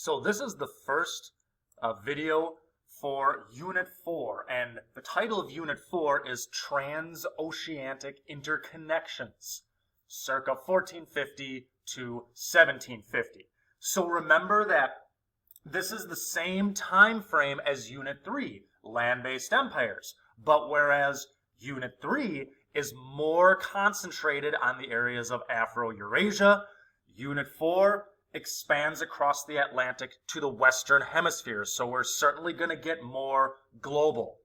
So this is the first video for Unit 4, and the title of Unit 4 is Transoceanic Interconnections, circa 1450 to 1750. So remember that this is the same time frame as Unit 3, land-based empires, but whereas Unit 3 is more concentrated on the areas of Afro-Eurasia, Unit 4 expands across the Atlantic to the Western Hemisphere, so we're certainly going to get more global.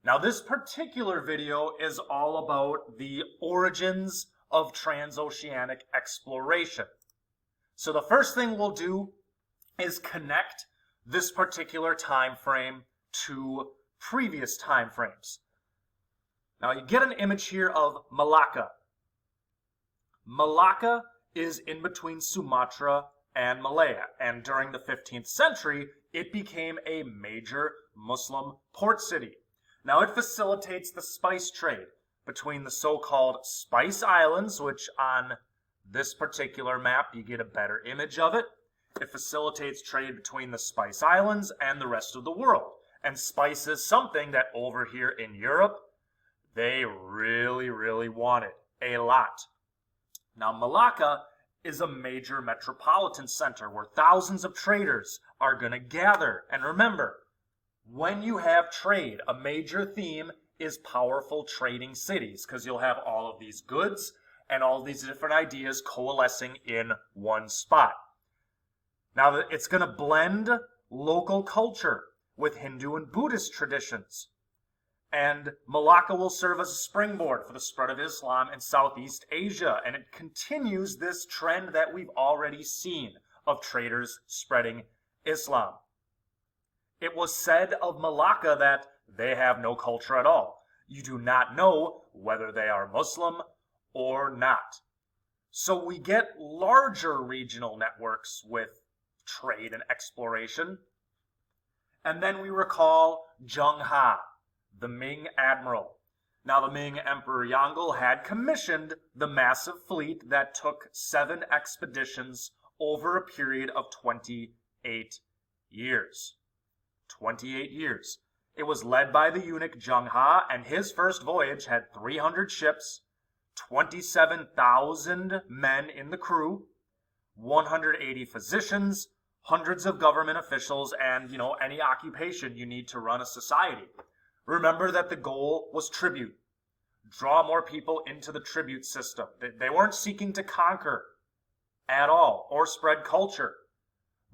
Now this particular video is all about the origins of transoceanic exploration. So the first thing we'll do is connect this particular time frame to previous time frames. Now you get an image here of Malacca. Malacca is in between Sumatra and Malaya, and during the 15th century it became a major Muslim port city. Now it facilitates the spice trade between the so-called Spice Islands, which on this particular map you get a better image of it. It facilitates trade between the Spice Islands and the rest of the world. And spice is something that over here in Europe, they really wanted a lot. Now Malacca is a major metropolitan center where thousands of traders are going to gather. And remember, when you have trade, a major theme is powerful trading cities, because you'll have all of these goods and all these different ideas coalescing in one spot. Now it's going to blend local culture with Hindu and Buddhist traditions. And Malacca will serve as a springboard for the spread of Islam in Southeast Asia. And it continues this trend that we've already seen of traders spreading Islam. It was said of Malacca that they have no culture at all. You do not know whether they are Muslim or not. So we get larger regional networks with trade and exploration. And then we recall Zheng Ha, the Ming admiral. Now the Ming Emperor Yongle had commissioned the massive fleet that took 7 expeditions over a period of 28 years. 28 years. It was led by the eunuch Zheng Ha, and his first voyage had 300 ships, 27,000 men in the crew, 180 physicians, hundreds of government officials, and, any occupation you need to run a society. Remember that the goal was tribute. Draw more people into the tribute system. They weren't seeking to conquer at all or spread culture.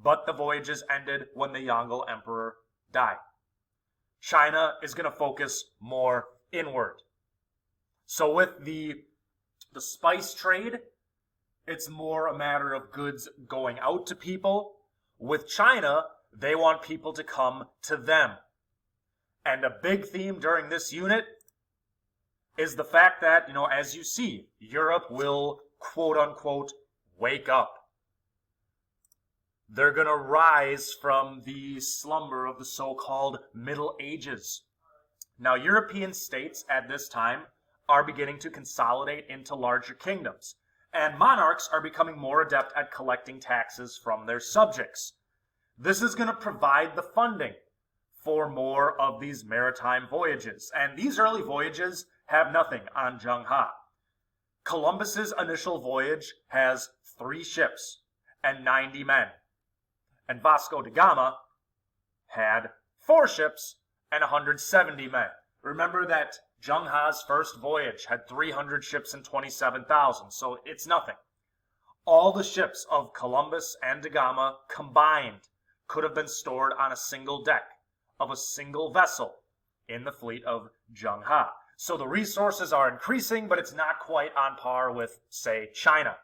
But the voyages ended when the Yongle Emperor died. China is going to focus more inward. So with the spice trade, it's more a matter of goods going out to people. With China, they want people to come to them. And a big theme during this unit is the fact that, as you see, Europe will, quote-unquote, wake up. They're going to rise from the slumber of the so-called Middle Ages. Now, European states at this time are beginning to consolidate into larger kingdoms, and monarchs are becoming more adept at collecting taxes from their subjects. This is going to provide the funding for more of these maritime voyages. And these early voyages have nothing on Zheng Ha. Columbus's initial voyage has 3 ships and 90 men. And Vasco da Gama had 4 ships and 170 men. Remember that Zheng Ha's first voyage had 300 ships and 27,000, so it's nothing. All the ships of Columbus and da Gama combined could have been stored on a single deck of a single vessel in the fleet of Zheng Ha. So the resources are increasing, but it's not quite on par with, say, China.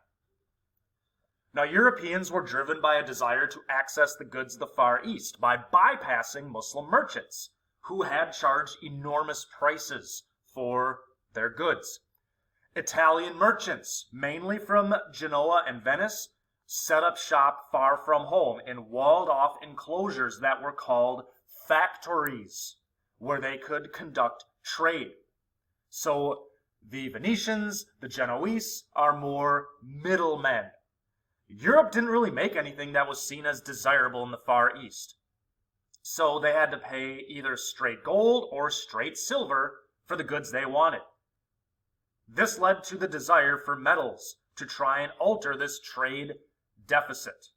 Now, Europeans were driven by a desire to access the goods of the Far East by bypassing Muslim merchants who had charged enormous prices for their goods. Italian merchants, mainly from Genoa and Venice, set up shop far from home in walled-off enclosures that were called factories, where they could conduct trade. So the Venetians, the Genoese, are more middlemen. Europe didn't really make anything that was seen as desirable in the Far East. So they had to pay either straight gold or straight silver for the goods they wanted. This led to the desire for metals to try and alter this trade deficit.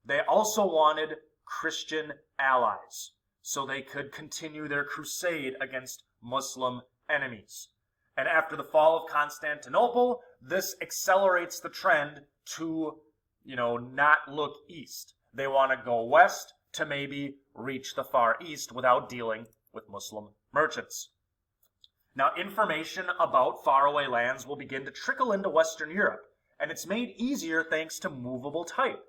They also wanted Christian allies so they could continue their crusade against Muslim enemies. And after the fall of Constantinople, this accelerates the trend to, not look east. They want to go west to maybe reach the Far East without dealing with Muslim merchants. Now, information about faraway lands will begin to trickle into Western Europe, and it's made easier thanks to movable type.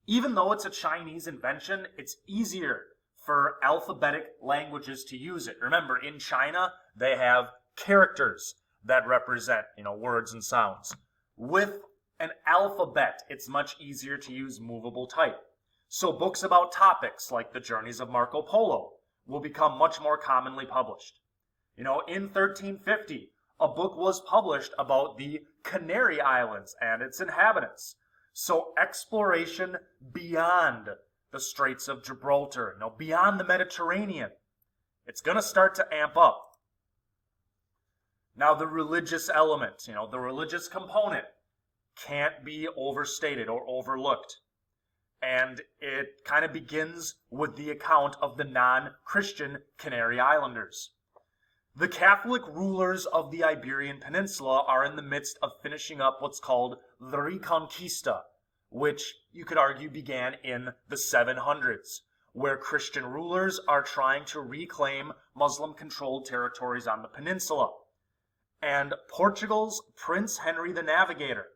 Even though it's a Chinese invention, it's easier for alphabetic languages to use it. Remember, in China, they have characters that represent, words and sounds. With an alphabet, it's much easier to use movable type. So books about topics like the journeys of Marco Polo will become much more commonly published. In 1350, a book was published about the Canary Islands and its inhabitants. So exploration beyond the Straits of Gibraltar, beyond the Mediterranean, it's going to start to amp up. Now, the religious element, the religious component can't be overstated or overlooked. And it kind of begins with the account of the non-Christian Canary Islanders. The Catholic rulers of the Iberian Peninsula are in the midst of finishing up what's called the Reconquista, which you could argue began in the 700s, where Christian rulers are trying to reclaim Muslim-controlled territories on the peninsula. And Portugal's Prince Henry the Navigator,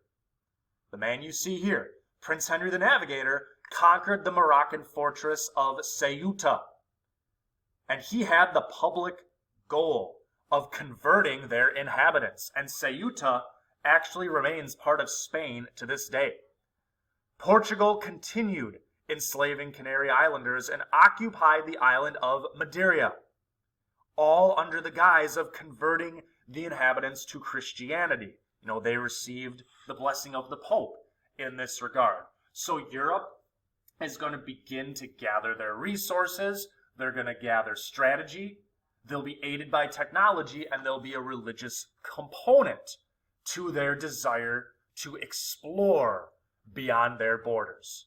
the man you see here, Prince Henry the Navigator, conquered the Moroccan fortress of Ceuta. And he had the public goal of converting their inhabitants. And Ceuta actually remains part of Spain to this day. Portugal continued enslaving Canary Islanders and occupied the island of Madeira, all under the guise of converting the inhabitants to Christianity. They received the blessing of the Pope in this regard. So Europe is going to begin to gather their resources. They're going to gather strategy. They'll be aided by technology, and there'll be a religious component to their desire to explore beyond their borders.